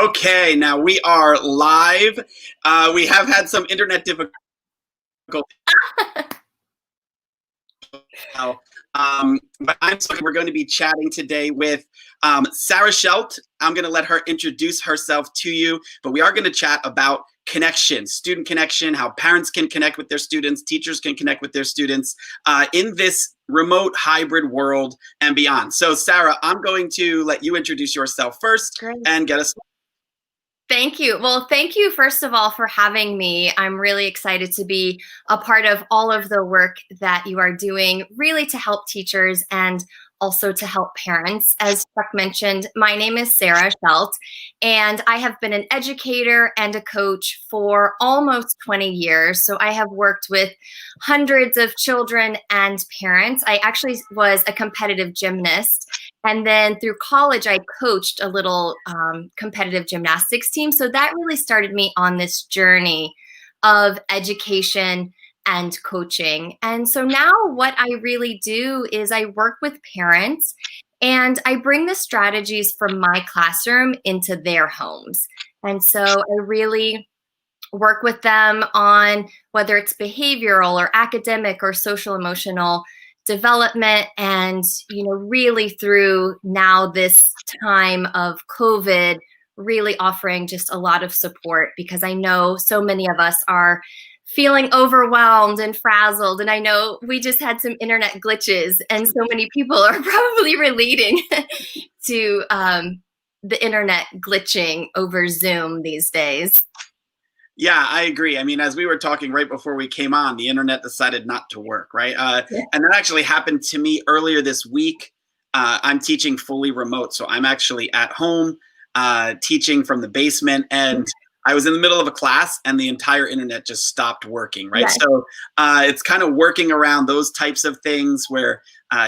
Okay, now we are live. We have had some internet difficulties now. But we're going to be chatting today with Sarah Scheldt. I'm going to let her introduce herself to you, but we are going to chat about connection, student connection, how parents can connect with their students, teachers can connect with their students in this remote hybrid world and beyond. So Sarah, I'm going to let you introduce yourself first. Great. And get us. Thank you. Well, thank you, first of all, for having me. I'm really excited to be a part of all of the work that you are doing, really to help teachers and also to help parents. As Chuck mentioned, my name is Sarah Scheldt, and I have been an educator and a coach for almost 20 years. So I have worked with hundreds of children and parents. I actually was a competitive gymnast. And then through college, I coached a little competitive gymnastics team. So that really started me on this journey of education and coaching. And so now what I really do is I work with parents and I bring the strategies from my classroom into their homes. And so I really work with them on whether it's behavioral or academic or social emotional development, and really through now this time of COVID, really offering just a lot of support, because I know so many of us are feeling overwhelmed and frazzled, and I know we just had some internet glitches, and so many people are probably relating to the internet glitching over Zoom these days. Yeah, I agree. I mean, as we were talking right before we came on, the internet decided not to work, right? Yeah. And that actually happened to me earlier this week. I'm teaching fully remote, so I'm actually at home teaching from the basement, and I was in the middle of a class and the entire internet just stopped working, right? Yes. So it's kind of working around those types of things where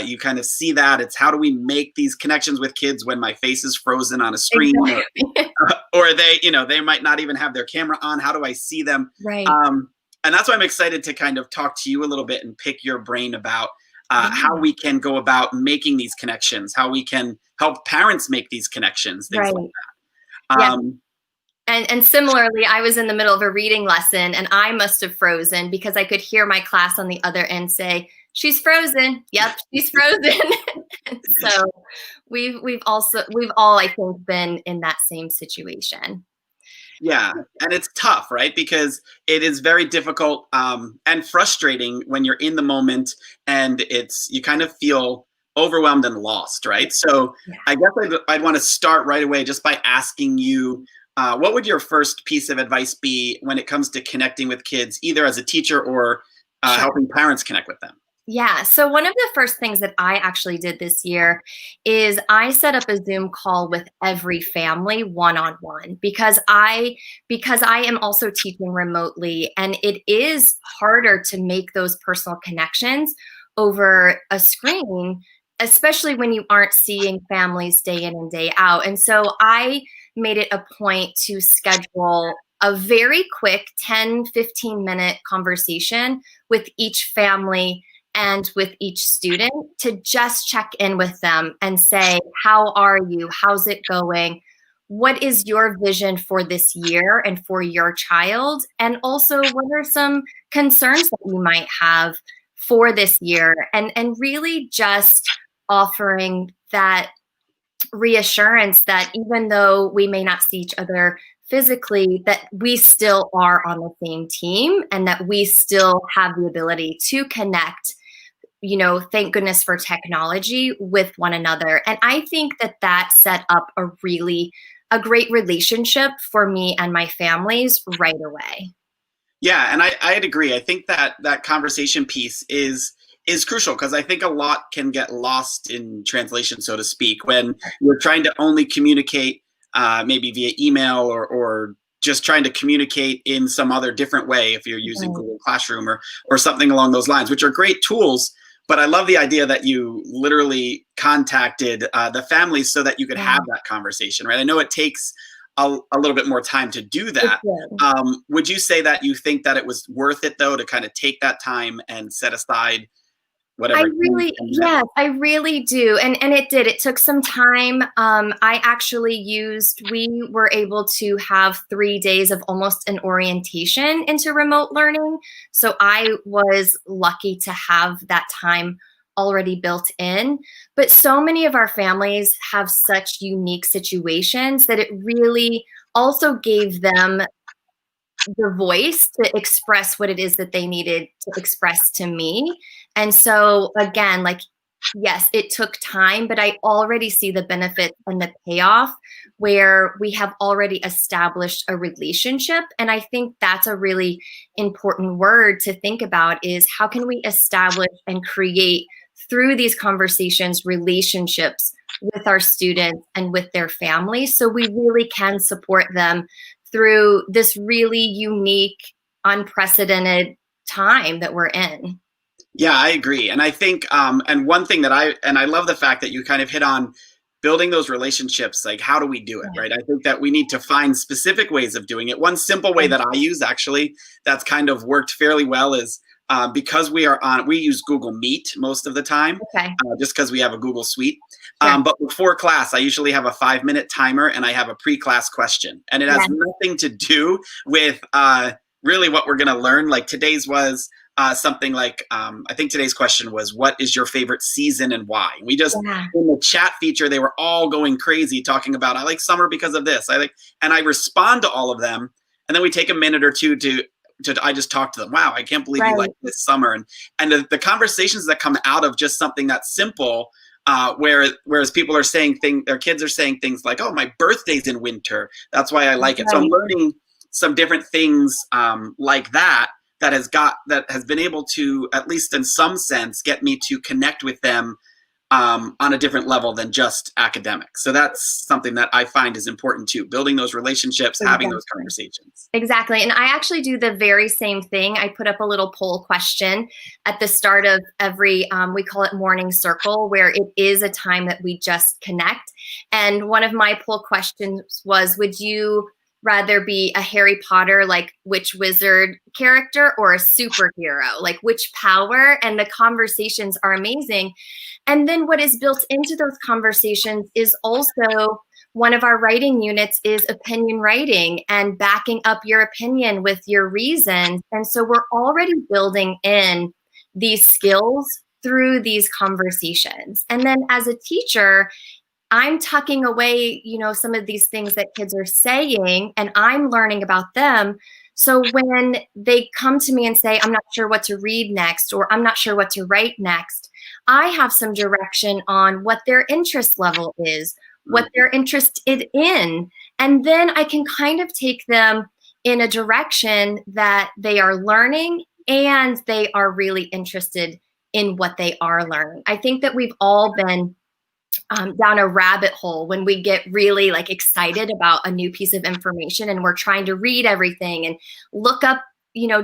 you kind of see that. It's how do we make these connections with kids when my face is frozen on a screen? Exactly. Or they might not even have their camera on. How do I see them? Right. And that's why I'm excited to kind of talk to you a little bit and pick your brain about how we can go about making these connections, how we can help parents make these connections, things Right. like that. And similarly, I was in the middle of a reading lesson and I must have frozen because I could hear my class on the other end say, "She's frozen." Yep, she's frozen. So we've all, I think, been in that same situation. Yeah, and it's tough, right? Because it is very difficult and frustrating when you're in the moment and you kind of feel overwhelmed and lost, right? So Yeah. I guess I'd want to start right away just by asking you, what would your first piece of advice be when it comes to connecting with kids, either as a teacher or Sure. helping parents connect with them? Yeah. So one of the first things that I actually did this year is I set up a Zoom call with every family one-on-one, because I am also teaching remotely, and it is harder to make those personal connections over a screen, especially when you aren't seeing families day in and day out. And so I made it a point to schedule a very quick 10-15 minute conversation with each family and with each student to just check in with them and say, how are you? How's it going? What is your vision for this year and for your child? And also, what are some concerns that you might have for this year? And really just offering that reassurance that even though we may not see each other physically, that we still are on the same team and that we still have the ability to connect, thank goodness for technology, with one another. And I think that set up a great relationship for me and my families right away. Yeah, and I'd agree. I think that conversation piece is crucial, because I think a lot can get lost in translation, so to speak, when you're trying to only communicate maybe via email or just trying to communicate in some other different way if you're using Google Classroom or something along those lines, which are great tools. But I love the idea that you literally contacted the families so that you could have that conversation, right? I know it takes a little bit more time to do that. Would you say that you think that it was worth it, though, to kind of take that time and set aside whatever. Yes, I really do. And it did. It took some time. We were able to have 3 days of almost an orientation into remote learning. So I was lucky to have that time already built in. But so many of our families have such unique situations that it really also gave them the voice to express what it is that they needed to express to me. And so again, like, yes, it took time, but I already see the benefit and the payoff where we have already established a relationship. And I think that's a really important word to think about is how can we establish and create through these conversations relationships with our students and with their families so we really can support them through this really unique, unprecedented time that we're in. Yeah, I agree. And I think, and one thing that I love the fact that you kind of hit on building those relationships, like how do we do it, right? I think that we need to find specific ways of doing it. One simple way that I use actually that's kind of worked fairly well is because we use Google Meet most of the time, just because we have a Google Suite. But before class, I usually have a 5-minute timer and I have a pre-class question. And it has nothing to do with really what we're going to learn. Like today's was something like, I think today's question was, what is your favorite season and why? We just, in the chat feature, they were all going crazy talking about, I like summer because of this. And I respond to all of them. And then we take a minute or two I just talk to them. Wow, I can't believe you like this summer. And the conversations that come out of just something that's simple, whereas people are saying their kids are saying things like, oh, my birthday's in winter. That's why I like it. So I'm learning some different things like that has been able to, at least in some sense, get me to connect with them on a different level than just academics. So that's something that I find is important too, building those relationships, having those conversations. Exactly. And I actually do the very same thing. I put up a little poll question at the start of every, we call it morning circle, where it is a time that we just connect. And one of my poll questions was, would you rather be a Harry Potter, like which wizard character, or a superhero, like which power? And the conversations are amazing. And then what is built into those conversations is also one of our writing units is opinion writing and backing up your opinion with your reasons. And so we're already building in these skills through these conversations. And then as a teacher, I'm tucking away, some of these things that kids are saying, and I'm learning about them. So when they come to me and say, I'm not sure what to read next, or I'm not sure what to write next, I have some direction on what their interest level is, what they're interested in. And then I can kind of take them in a direction that they are learning and they are really interested in what they are learning. I think that we've all been down a rabbit hole when we get really excited about a new piece of information and we're trying to read everything and look up,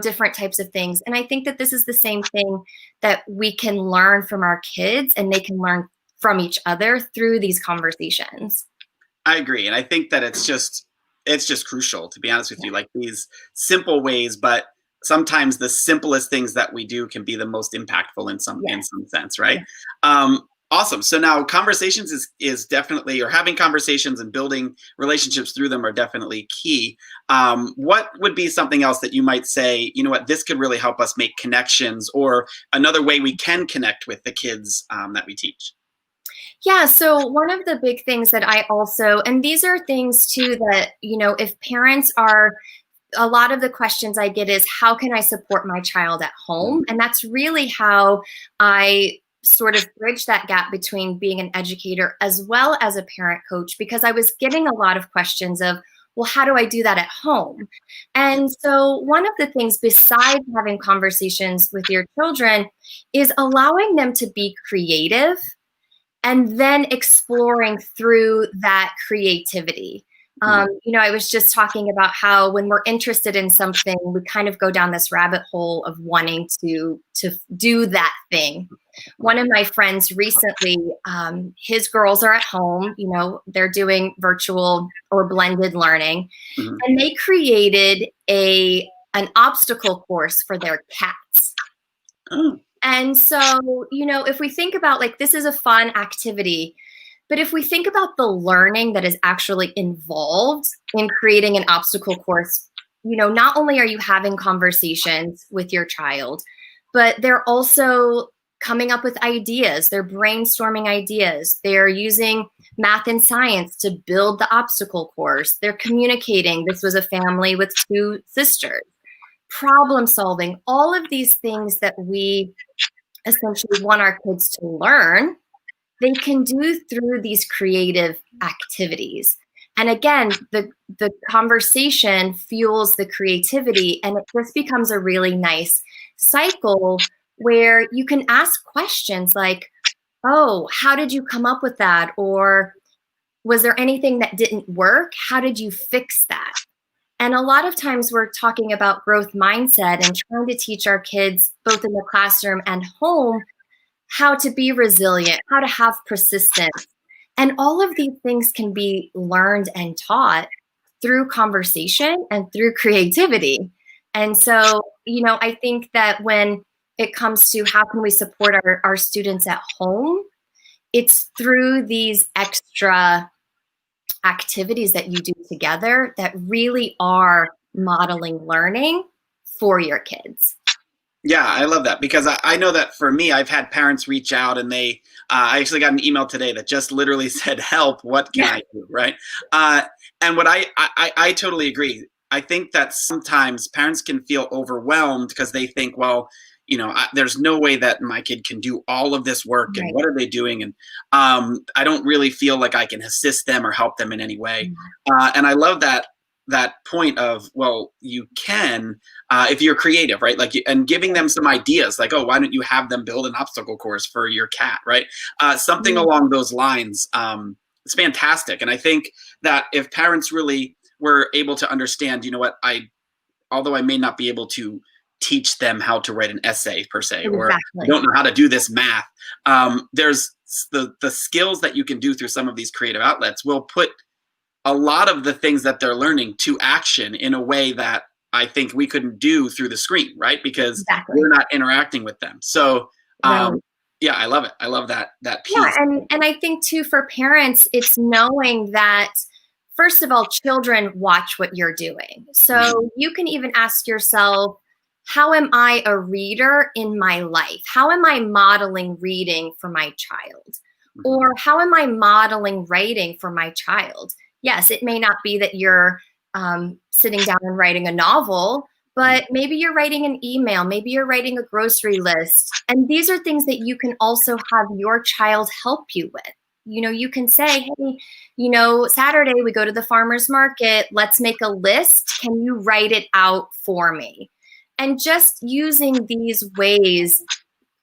different types of things. And I think that this is the same thing that we can learn from our kids and they can learn from each other through these conversations. I agree. And I think that it's just crucial, to be honest with you, like these simple ways, but sometimes the simplest things that we do can be the most impactful in some sense, right? Awesome. So now conversations is definitely, or having conversations and building relationships through them are definitely key. What would be something else that you might say, this could really help us make connections, or another way we can connect with the kids that we teach? Yeah, so one of the big things that I also, and these are things too that, if parents are, a lot of the questions I get is, how can I support my child at home? And that's really how I sort of bridge that gap between being an educator as well as a parent coach, because I was getting a lot of questions of, well, how do I do that at home? And so one of the things besides having conversations with your children is allowing them to be creative and then exploring through that creativity. I was just talking about how when we're interested in something, we kind of go down this rabbit hole of wanting to do that thing. One of my friends recently, his girls are at home, they're doing virtual or blended learning, and they created an obstacle course for their cats. And so, if we think about like this is a fun activity, but if we think about the learning that is actually involved in creating an obstacle course, not only are you having conversations with your child, but they're also coming up with ideas. They're brainstorming ideas. They're using math and science to build the obstacle course. They're communicating. This was a family with 2 sisters. Problem solving, all of these things that we essentially want our kids to learn, they can do through these creative activities. And again, the conversation fuels the creativity, and it just becomes a really nice cycle where you can ask questions like, oh, how did you come up with that? Or was there anything that didn't work? How did you fix that? And a lot of times we're talking about growth mindset and trying to teach our kids, both in the classroom and home, how to be resilient, how to have persistence. And all of these things can be learned and taught through conversation and through creativity. And so, I think that when it comes to how can we support our students at home, it's through these extra activities that you do together that really are modeling learning for your kids. Yeah, I love that because I know that for me, I've had parents reach out and I actually got an email today that just literally said, help, what can I do, right? And what I totally agree. I think that sometimes parents can feel overwhelmed because they think, well, there's no way that my kid can do all of this work and what are they doing? And I don't really feel like I can assist them or help them in any way. And I love that point of, well, you can, if you're creative, right? Like, and giving them some ideas like, oh, why don't you have them build an obstacle course for your cat, right? Something along those lines. It's fantastic. And I think that if parents really were able to understand, although I may not be able to teach them how to write an essay per se, or I don't know how to do this math, there's the skills that you can do through some of these creative outlets will put a lot of the things that they're learning to action in a way that I think we couldn't do through the screen, right? Because we're not interacting with them. So yeah, I love it. I love that piece. Yeah, and I think too for parents, it's knowing that first of all, children watch what you're doing. So you can even ask yourself, how am I a reader in my life? How am I modeling reading for my child? Or how am I modeling writing for my child? Yes, it may not be that you're sitting down and writing a novel, but maybe you're writing an email, maybe you're writing a grocery list. And these are things that you can also have your child help you with. You can say, hey, Saturday we go to the farmer's market. Let's make a list. Can you write it out for me? And just using these ways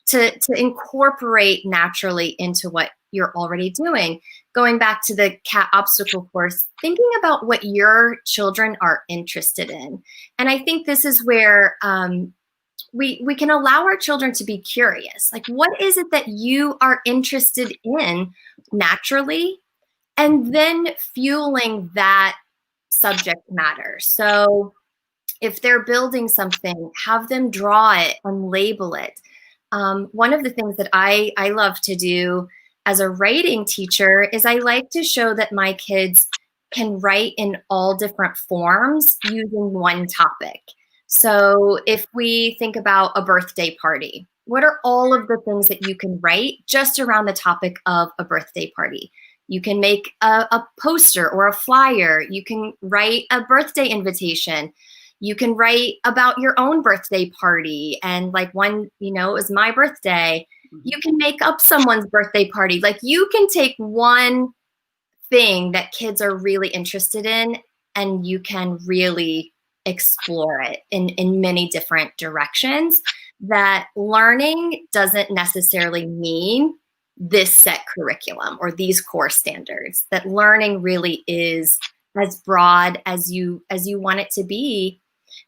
to incorporate naturally into what you're already doing. Going back to the cat obstacle course, thinking about what your children are interested in. And I think this is where we can allow our children to be curious. Like, what is it that you are interested in naturally? And then fueling that subject matter. So if they're building something, have them draw it and label it. One of the things that I love to do as a writing teacher is I like to show that my kids can write in all different forms using one topic. So if we think about a birthday party, what are all of the things that you can write just around the topic of a birthday party? You can make a poster or a flyer. You can write a birthday invitation. You can write about your own birthday party. And like one, it was my birthday. You can make up someone's birthday party. Like you can take one thing that kids are really interested in and you can really explore it in many different directions. That learning doesn't necessarily mean this set curriculum or these core standards. That learning really is as broad as you want it to be.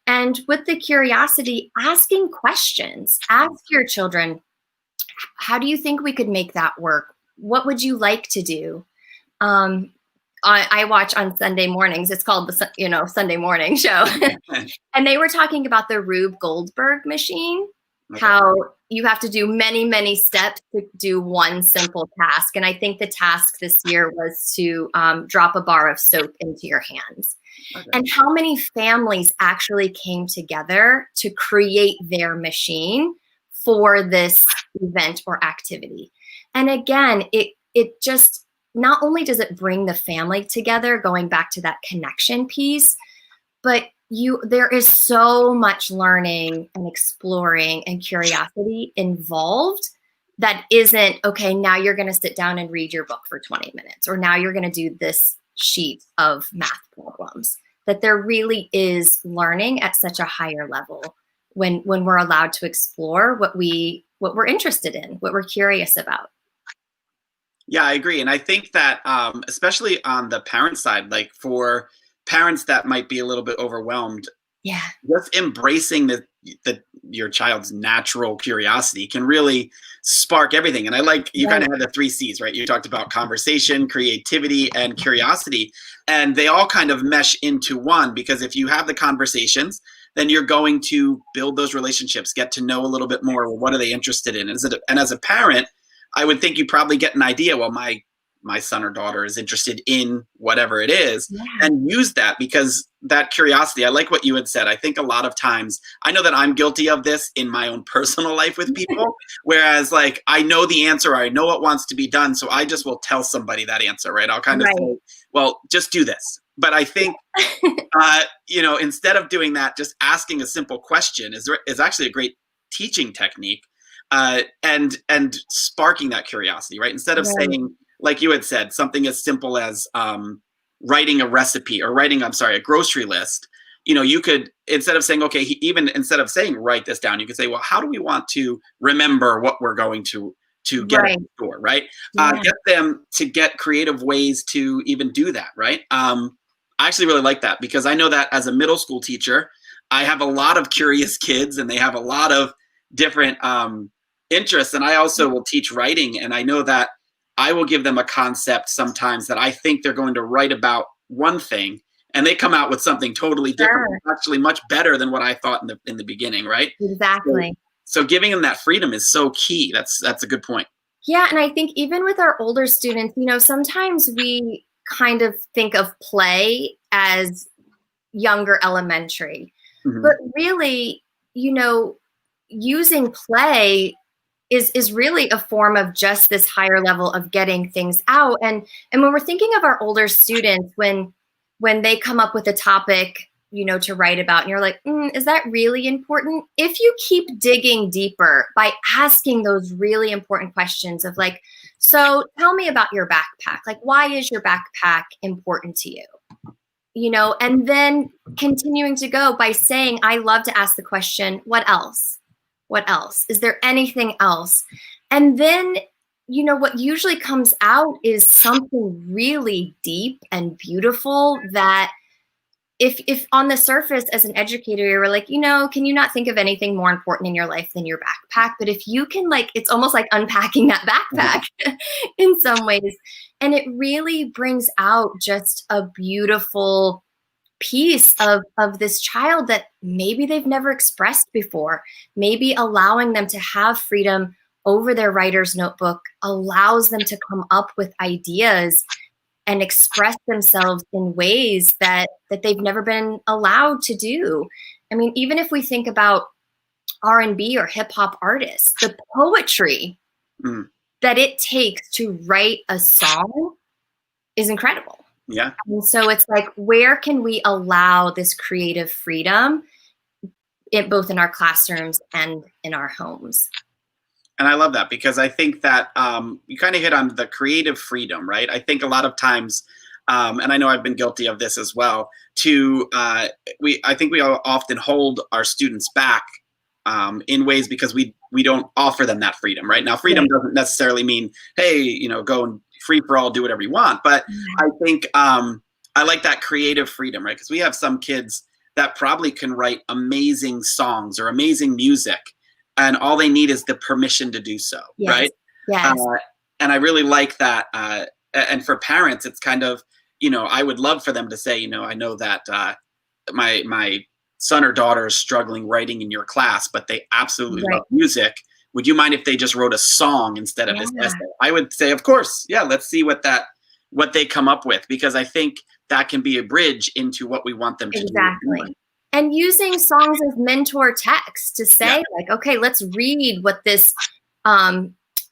And with the curiosity, asking questions. Ask your children, how do you think we could make that work? What would you like to do? I watch on Sunday mornings. It's called the Sunday morning show. And they were talking about the Rube Goldberg machine, how you have to do many, many steps to do one simple task. And I think the task this year was to drop a bar of soap into your hands. Okay. And how many families actually came together to create their machine for this event or activity. And again, it just, not only does it bring the family together, going back to that connection piece, but there is so much learning and exploring and curiosity involved that isn't, okay, now you're going to sit down and read your book for 20 minutes, or now you're going to do this sheet of math problems. That there really is learning at such a higher level when we're allowed to explore what we're interested in, what we're curious about. Yeah, I agree. And I think that especially on the parent side, like for parents that might be a little bit overwhelmed, just embracing your child's natural curiosity can really spark everything. And I like, you kind of had the 3 C's, right? You talked about conversation, creativity, and curiosity, and they all kind of mesh into one, because if you have the conversations, then you're going to build those relationships, get to know a little bit more. Well, what are they interested in? And as a parent, I would think you probably get an idea, well, my son or daughter is interested in whatever it is, and use that, because that curiosity, I like what you had said. I think a lot of times, I know that I'm guilty of this in my own personal life with people, whereas like I know the answer, I know what wants to be done, so I just will tell somebody that answer, right? I'll kind of say, well, just do this. But I think, instead of doing that, just asking a simple question is actually a great teaching technique, and sparking that curiosity, right? Instead of saying, like you had said, something as simple as writing a recipe or a grocery list. You could, instead of saying, okay, even instead of saying, write this down, you could say, well, how do we want to remember what we're going to get at the store, right? Get them to get creative ways to even do that, right? I actually really like that, because I know that as a middle school teacher, I have a lot of curious kids, and they have a lot of different interests. And I also will teach writing, and I know that I will give them a concept sometimes that I think they're going to write about one thing, and they come out with something totally different, actually much better than what I thought in the beginning, right? Exactly. So giving them that freedom is so key. That's a good point. Yeah, and I think even with our older students, sometimes we kind of think of play as younger elementary, but really, using play is really a form of just this higher level of getting things out. And when we're thinking of our older students, when they come up with a topic, to write about, and you're like, is that really important? If you keep digging deeper by asking those really important questions of like, so tell me about your backpack. Like, why is your backpack important to you? And then continuing to go by saying, I love to ask the question, what else? What else? Is there anything else? And then, what usually comes out is something really deep and beautiful that if on the surface as an educator, you're like, can you not think of anything more important in your life than your backpack? But if you can, it's almost like unpacking that backpack in some ways. And it really brings out just a beautiful piece of this child that maybe they've never expressed before. Maybe allowing them to have freedom over their writer's notebook allows them to come up with ideas and express themselves in ways that they've never been allowed to do. I mean, even if we think about R&B or hip hop artists, the poetry that it takes to write a song is incredible. Yeah. And so it's like, where can we allow this creative freedom both in our classrooms and in our homes? And I love that, because I think that you kind of hit on the creative freedom, right? I think a lot of times, and I know I've been guilty of this as well, I think we often hold our students back in ways because we don't offer them that freedom, right? Now, freedom doesn't necessarily mean, hey, go and free for all, do whatever you want. But I think I like that creative freedom, right? Because we have some kids that probably can write amazing songs or amazing music, and all they need is the permission to do so, right? Yes. And I really like that. And for parents, it's kind of, I would love for them to say, I know that my son or daughter is struggling writing in your class, but they absolutely love music. would you mind if they just wrote a song instead of this essay? I would say, of course, yeah, let's see what they come up with, because I think that can be a bridge into what we want them to do. Exactly. And using songs as mentor text to say, like, okay, let's read what this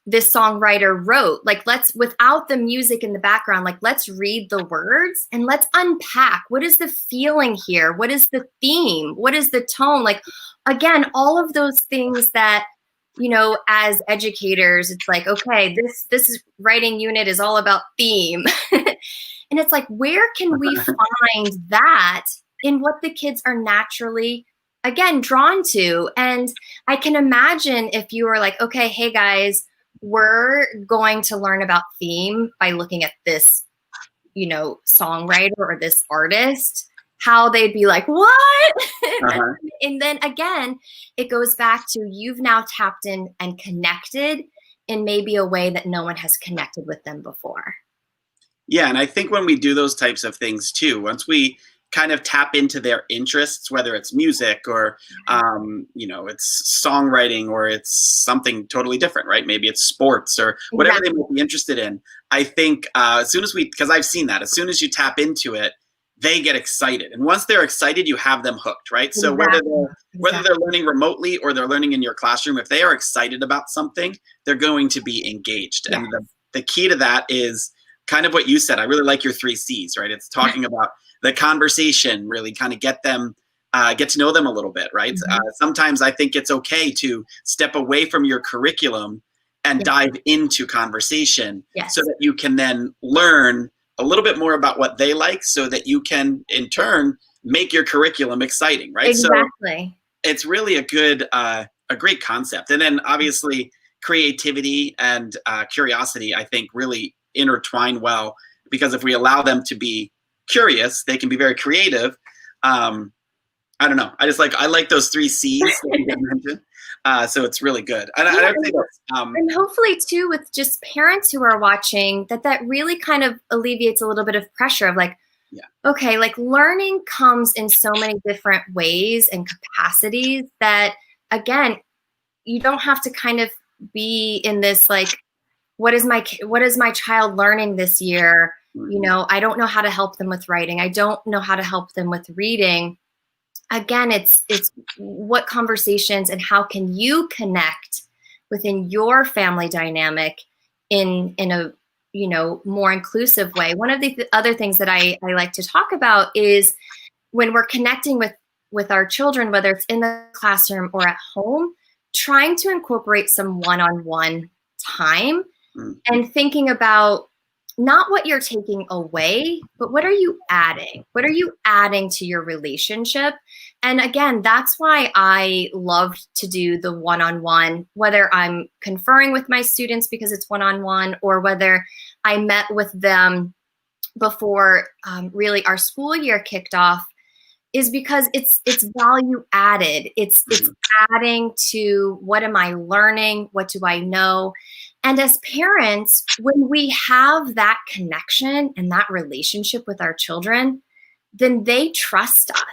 this songwriter wrote. Like, let's, without the music in the background, like, let's read the words and let's unpack. What is the feeling here? What is the theme? What is the tone? Like, again, all of those things that, you know, as educators, it's like, okay, this writing unit is all about theme. And it's like, where can we find that in what the kids are naturally, again, drawn to? And I can imagine if you were like, okay, hey guys, we're going to learn about theme by looking at this, you know, songwriter or this artist, how they'd be like, what? And then again, it goes back to, you've now tapped in and connected in maybe a way that no one has connected with them before. Yeah, and I think when we do those types of things too, once we kind of tap into their interests, whether it's music or, you know, it's songwriting or it's something totally different, right? Maybe it's sports or whatever they might be interested in. I think as soon as because I've seen that, as soon as you tap into it, they get excited. And once they're excited, you have them hooked, right? So whether they're learning remotely or they're learning in your classroom, if they are excited about something, they're going to be engaged. And the key to that is kind of what you said. I really like your 3 C's, right? It's talking about the conversation, really kind of get to know them a little bit, right? Sometimes I think it's okay to step away from your curriculum and dive into conversation so that you can then learn a little bit more about what they like, so that you can in turn make your curriculum exciting, right? Exactly. So it's really a great concept. And then obviously creativity and curiosity, I think, really intertwine well, because if we allow them to be curious, they can be very creative. I don't know. I like those 3 C's that you mentioned. So it's really good. And I think and hopefully too, with just parents who are watching, that really kind of alleviates a little bit of pressure of like, okay, like learning comes in so many different ways and capacities that, again, you don't have to kind of be in this like, what is my child learning this year? You know, I don't know how to help them with writing. I don't know how to help them with reading. Again, it's what conversations and how can you connect within your family dynamic in a, you know, more inclusive way. One of the other things that I like to talk about is when we're connecting with our children, whether it's in the classroom or at home, trying to incorporate some one-on-one time and thinking about not what you're taking away, but what are you adding? What are you adding to your relationship? And again, that's why I love to do the one-on-one, whether I'm conferring with my students because it's one-on-one, or whether I met with them before really our school year kicked off, is because it's value added. It's adding to, what am I learning? What do I know? And as parents, when we have that connection and that relationship with our children, then they trust us.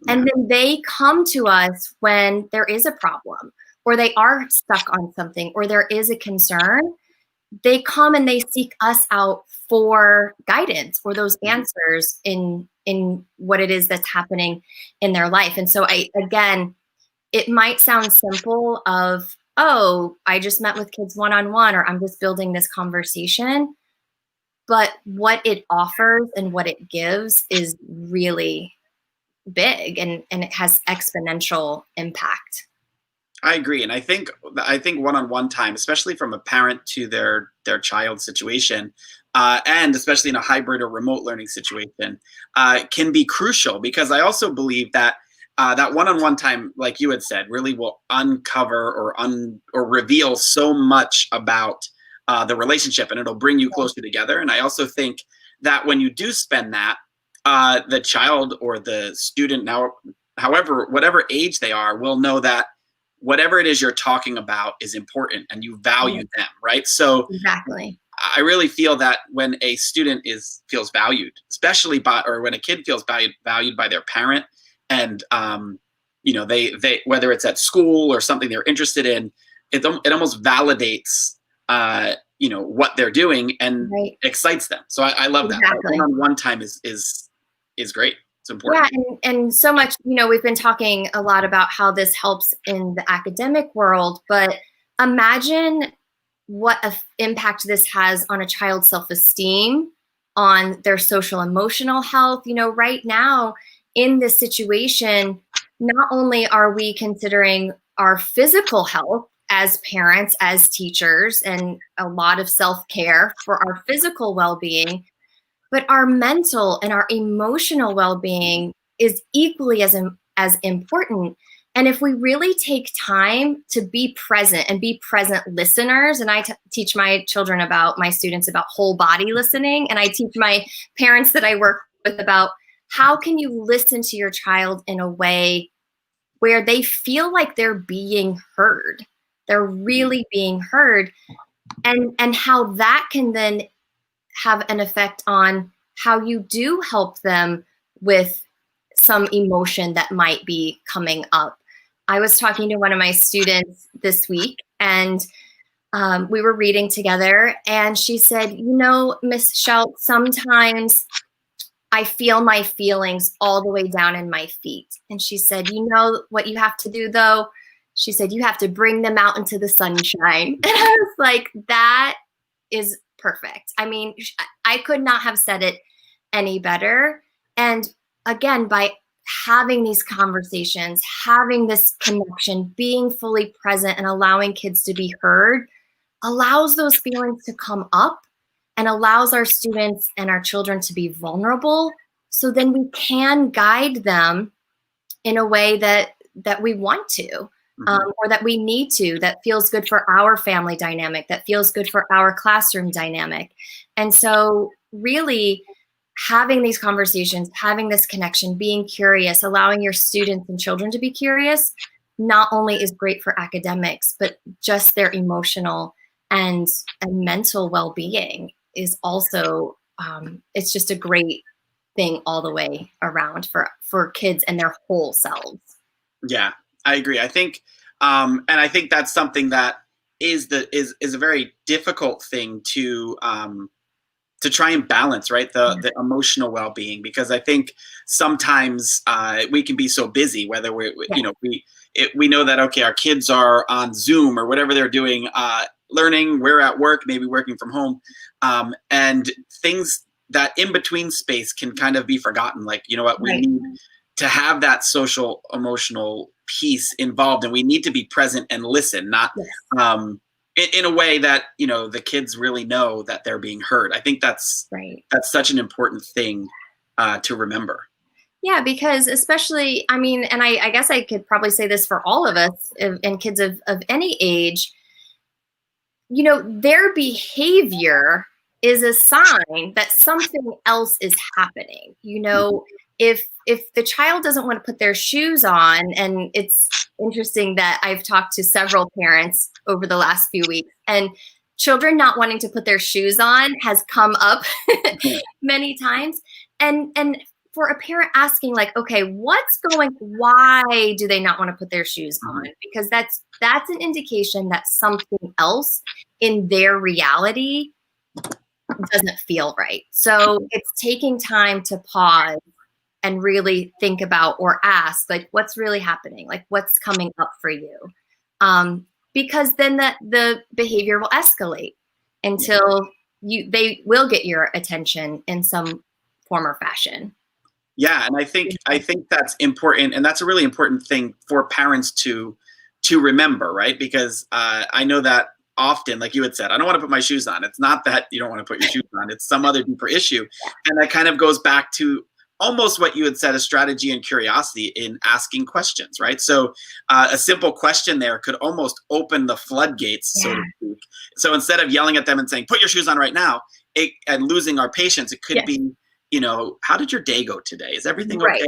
And then they come to us when there is a problem, or they are stuck on something, or there is a concern. They come and they seek us out for guidance or those answers in what it is that's happening in their life. And so again, it might sound simple of, oh, I just met with kids one-on-one, or I'm just building this conversation. But what it offers and what it gives is really big, and it has exponential impact. I agree. And I think one-on-one time, especially from a parent to their child situation, and especially in a hybrid or remote learning situation, can be crucial, because I also believe that that one-on-one time, like you had said, really will uncover or reveal so much about the relationship, and it'll bring you closer together. And I also think that when you do spend that, the child or the student, now, whatever age they are, will know that whatever it is you're talking about is important and you value them, right? So exactly. I really feel that when a student feels valued, especially or when a kid feels valued by their parent, and you know, they whether it's at school or something they're interested in, it almost validates what they're doing and excites them. So I love that. One-on-one time is great. It's important. Yeah, and so much, we've been talking a lot about how this helps in the academic world, but imagine what impact this has on a child's self-esteem, on their social emotional health. Right now in this situation, not only are we considering our physical health as parents, as teachers, and a lot of self-care for our physical well-being, but our mental and our emotional well-being is equally as important. And if we really take time to be present and be present listeners, and I teach my students about whole body listening, and I teach my parents that I work with about how can you listen to your child in a way where they feel like they're being heard. They're really being heard, and how that can then have an effect on how you do help them with some emotion that might be coming up. I was talking to one of my students this week, and we were reading together, and she said, Miss Scheldt, sometimes I feel my feelings all the way down in my feet. And she said, you know what you have to do though? She said, you have to bring them out into the sunshine. And I was like, that is perfect. I mean, I could not have said it any better. And again, by having these conversations, having this connection, being fully present and allowing kids to be heard allows those feelings to come up and allows our students and our children to be vulnerable. So then we can guide them in a way that we want to, or that we need to, that feels good for our family dynamic, that feels good for our classroom dynamic. And so really having these conversations, having this connection, being curious, allowing your students and children to be curious, not only is great for academics, but just their emotional and mental well-being is also, it's just a great thing all the way around for kids and their whole selves. Yeah, I agree. I think, and I think that's something that is a very difficult thing to try and balance, right? The emotional well-being, because I think sometimes we can be so busy, whether we know that, okay, our kids are on Zoom or whatever they're doing, learning, we're at work, maybe working from home, and things that in between space can kind of be forgotten. Like, we need to have that social emotional piece involved, and we need to be present and listen, not in a way that, the kids really know that they're being heard. I think that's such an important thing to remember. Yeah, because especially, I mean, and I guess I could probably say this for all of us and kids of any age, their behavior is a sign that something else is happening. If the child doesn't want to put their shoes on, and it's interesting that I've talked to several parents over the last few weeks, and children not wanting to put their shoes on has come up many times. And for a parent asking, like, okay, why do they not want to put their shoes on? Because that's an indication that something else in their reality doesn't feel right. So it's taking time to pause and really think about or ask, like, what's really happening? Like, what's coming up for you? Because then the behavior will escalate until they will get your attention in some form or fashion. Yeah, and I think that's important, and that's a really important thing for parents to remember, right? Because I know that often, like you had said, I don't want to put my shoes on. It's not that you don't want to put your shoes on. It's some other deeper issue. And that kind of goes back to almost what you had said, a strategy and curiosity in asking questions, right? So a simple question there could almost open the floodgates, so to speak. So instead of yelling at them and saying, put your shoes on right now, and losing our patience, it could be, how did your day go today? Is everything okay?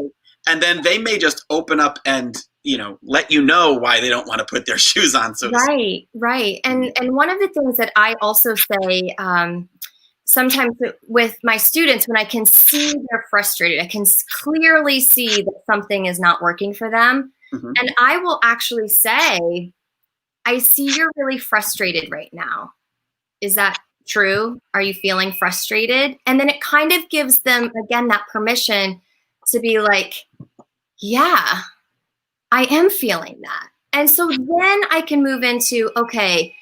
And then they may just open up and, let you know why they don't want to put their shoes on. So Right. And one of the things that I also say, sometimes with my students, when I can see they're frustrated, I can clearly see that something is not working for them. And I will actually say, I see you're really frustrated right now. Is that true? Are you feeling frustrated? And then it kind of gives them, again, that permission to be like, yeah, I am feeling that. And so then I can move into, okay,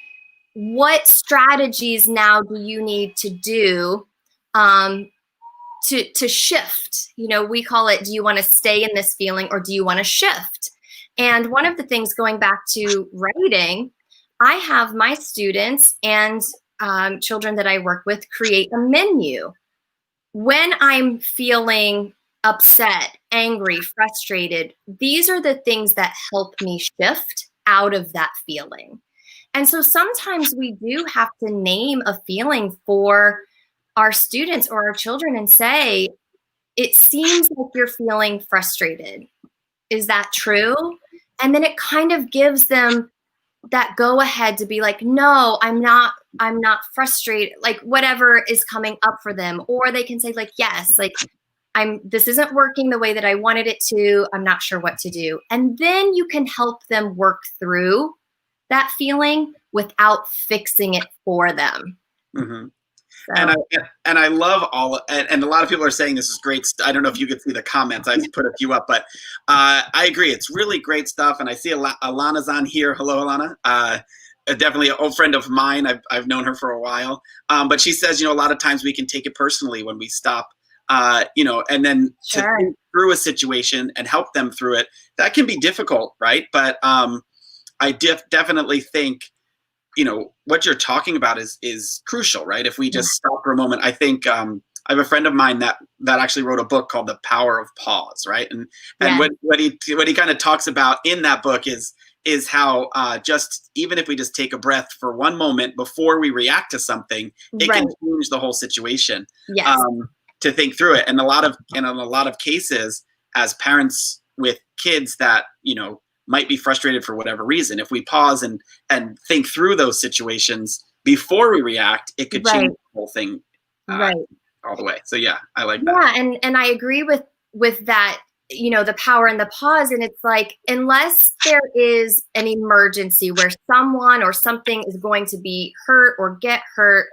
what strategies now do you need to do to shift? You know, we call it, do you want to stay in this feeling or do you want to shift? And one of the things, going back to writing, I have my students and children that I work with create a menu. When I'm feeling upset, angry, frustrated, these are the things that help me shift out of that feeling. And so sometimes we do have to name a feeling for our students or our children and say, it seems like you're feeling frustrated. Is that true? And then it kind of gives them that go ahead to be like, no, I'm not frustrated, like whatever is coming up for them. Or they can say like, yes, like this isn't working the way that I wanted it to. I'm not sure what to do. And then you can help them work through that feeling without fixing it for them. Mm-hmm. So. And I love and a lot of people are saying this is great. I don't know if you could see the comments. I just put a few up, but I agree. It's really great stuff. And I see Alana's on here. Hello, Alana. Definitely an old friend of mine. I've known her for a while. But she says, a lot of times we can take it personally when we stop, and then to think through a situation and help them through it. That can be difficult, right? But I definitely think, what you're talking about is crucial, right? If we just stop for a moment, I think I have a friend of mine that actually wrote a book called The Power of Pause, right? And what he kind of talks about in that book is how just even if we just take a breath for one moment before we react to something, it can change the whole situation. Yes. To think through it, and in a lot of cases, as parents with kids that might be frustrated for whatever reason, if we pause and think through those situations before we react, it could change the whole thing all the way. So yeah, I like that. Yeah, and I agree with that, the power in the pause. And it's like, unless there is an emergency where someone or something is going to be hurt or get hurt,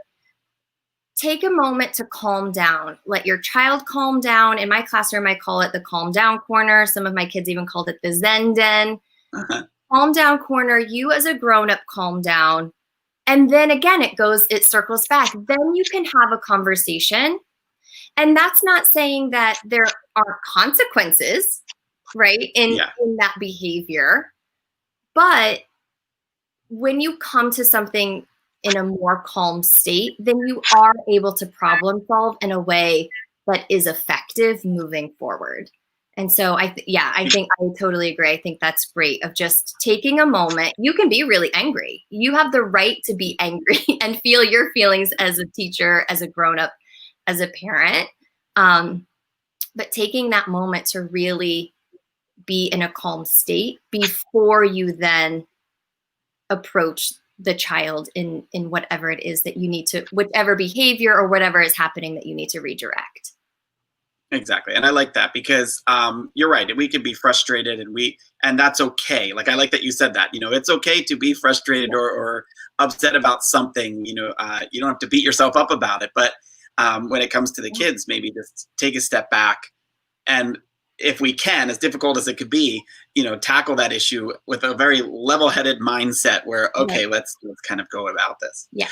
take a moment to calm down. Let your child calm down. In my classroom, I call it the calm down corner. Some of my kids even called it the Zen den. Calm down corner. You as a grown-up, calm down. And then again, it circles back. Then you can have a conversation. And that's not saying that there are consequences, right, in that behavior. But when you come to something in a more calm state, then you are able to problem solve in a way that is effective moving forward. And so I think I totally agree. I think that's great, of just taking a moment. You can be really angry. You have the right to be angry and feel your feelings as a teacher, as a grown-up, as a parent. But taking that moment to really be in a calm state before you then approach the child in whatever it is that you need to, whatever behavior or whatever is happening that you need to redirect. Exactly. And I like that because you're right. We can be frustrated and that's okay. Like, I like that you said that, it's okay to be frustrated or upset about something, you don't have to beat yourself up about it. But when it comes to the kids, maybe just take a step back and, if we can, as difficult as it could be, tackle that issue with a very level-headed mindset where, okay, let's kind of go about this. Yeah.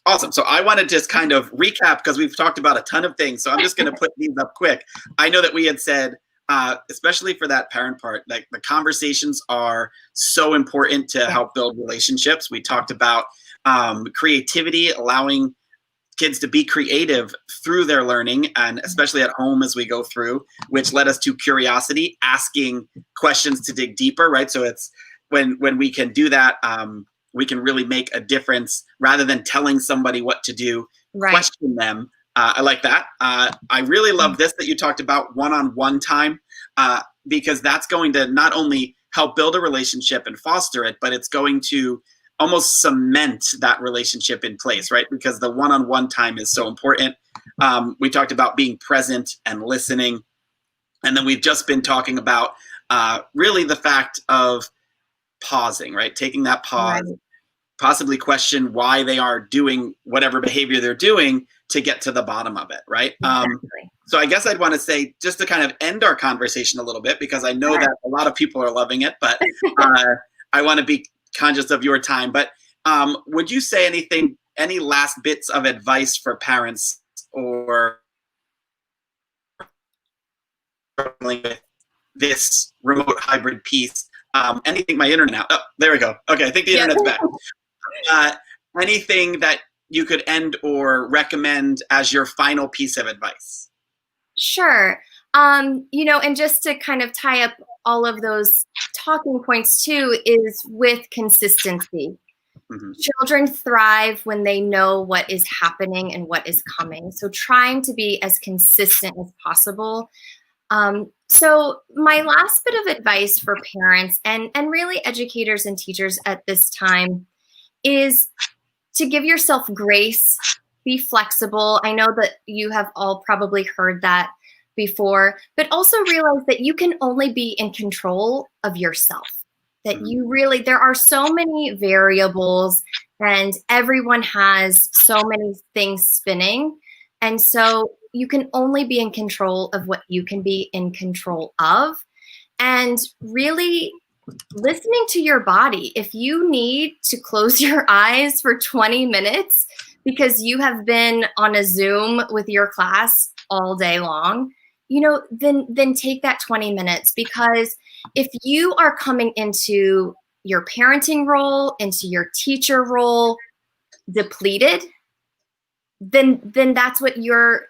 Awesome. So I want to just kind of recap because we've talked about a ton of things. So I'm just going to put these up quick. I know that we had said, especially for that parent part, like the conversations are so important to help build relationships. We talked about creativity, allowing kids to be creative through their learning, and especially at home as we go through, which led us to curiosity, asking questions to dig deeper, right? So it's when we can do that, we can really make a difference rather than telling somebody what to do, question them. I like that. I really love this that you talked about one-on-one time, because that's going to not only help build a relationship and foster it, but it's going to almost cement that relationship in place, right? Because the one-on-one time is so important. We talked about being present and listening. And then we've just been talking about really the fact of pausing, right? Taking that pause, Right. possibly question why they are doing whatever behavior they're doing to get to the bottom of it, right? Exactly. So I guess I'd want to say, just to kind of end our conversation a little bit, because I know Sure. that a lot of people are loving it, but I want to be conscious of your time. But would you say anything, any last bits of advice for parents or struggling with this remote hybrid piece? Anything, my internet now. Oh, there we go. Okay, I think the internet's back. Anything that you could end or recommend as your final piece of advice? Sure. And just to kind of tie up all of those talking points too, is with consistency. Mm-hmm. Children thrive when they know what is happening and what is coming. So trying to be as consistent as possible. So my last bit of advice for parents and really educators and teachers at this time is to give yourself grace, be flexible. I know that you have all probably heard that before, but also realize that you can only be in control of yourself. That you really, there are so many variables and everyone has so many things spinning. And so you can only be in control of what you can be in control of. And really listening to your body. If you need to close your eyes for 20 minutes because you have been on a Zoom with your class all day long, then take that 20 minutes, because if you are coming into your parenting role, into your teacher role depleted, then that's what you're,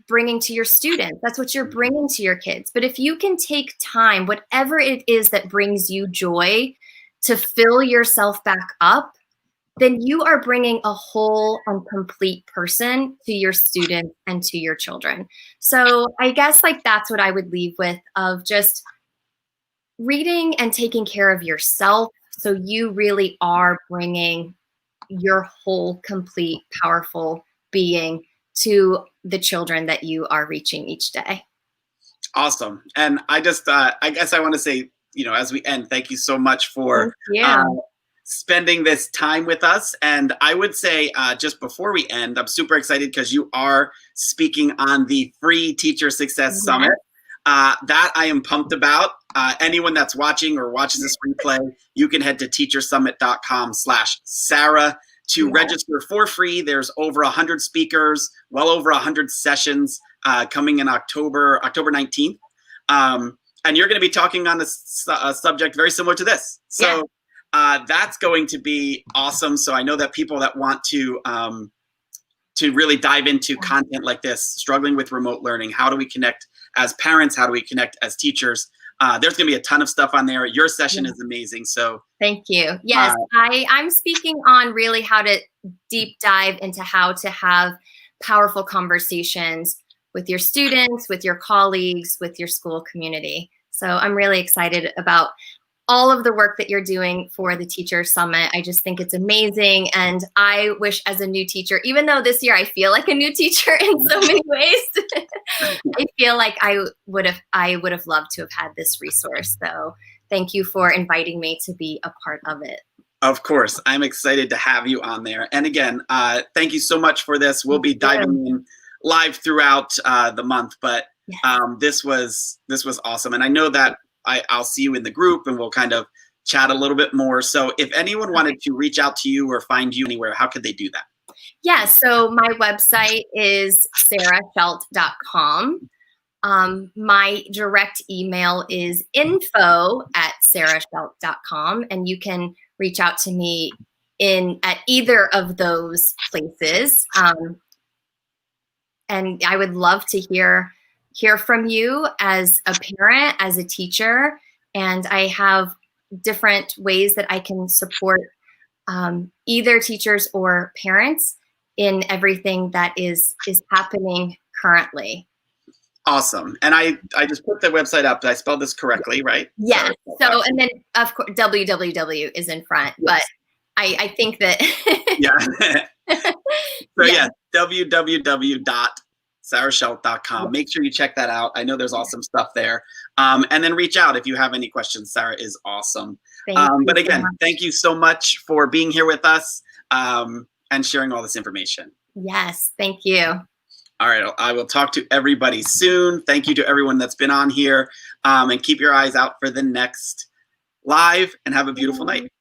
bringing to your students. That's what you're bringing to your kids. But if you can take time, whatever it is that brings you joy, to fill yourself back up, then you are bringing a whole and complete person to your students and to your children. So I guess that's what I would leave with, of just reading and taking care of yourself. So you really are bringing your whole, complete, powerful being to the children that you are reaching each day. Awesome. And I just, I guess I want to say, as we end, thank you so much for spending this time with us. And I would say, just before we end, I'm super excited because you are speaking on the free Teacher Success Summit. That I am pumped about. Anyone that's watching or watches this replay, you can head to teachersummit.com/Sarah to register for free. There's over 100 speakers, well over 100 sessions coming in October 19th. And you're going to be talking on a subject very similar to this. So that's going to be awesome. So I know that people that want to really dive into content like this, struggling with remote learning, how do we connect as parents? How do we connect as teachers? There's going to be a ton of stuff on there. Your session is amazing. So thank you. Yes, I'm speaking on really how to deep dive into how to have powerful conversations with your students, with your colleagues, with your school community. So I'm really excited about all of the work that you're doing for the Teacher Summit. I just think it's amazing. And I wish, as a new teacher, even though this year I feel like a new teacher in so many ways, I feel like I would have loved to have had this resource. So thank you for inviting me to be a part of it. Of course, I'm excited to have you on there. And again, thank you so much for this. We'll be diving in live throughout the month, but this was awesome. And I know that I'll see you in the group and we'll kind of chat a little bit more. So if anyone wanted to reach out to you or find you anywhere, how could they do that? Yeah, so my website is sarahscheldt.com. My direct email is info@sarahscheldt.com, and you can reach out to me at either of those places. And I would love to hear from you as a parent, as a teacher, and I have different ways that I can support either teachers or parents in everything that is happening currently. Awesome. And I just put the website up. Did I spell this correctly, right? Yes. So, and then of course, www is in front, but I think that. www.sarahscheldt.com. Make sure you check that out. I know there's awesome stuff there. And then reach out if you have any questions. Sarah is awesome. Thank you But so again, much. thank you so much for being here with us and sharing all this information. Yes, thank you. All right, I will talk to everybody soon. Thank you to everyone that's been on here, and keep your eyes out for the next live, and have a beautiful night.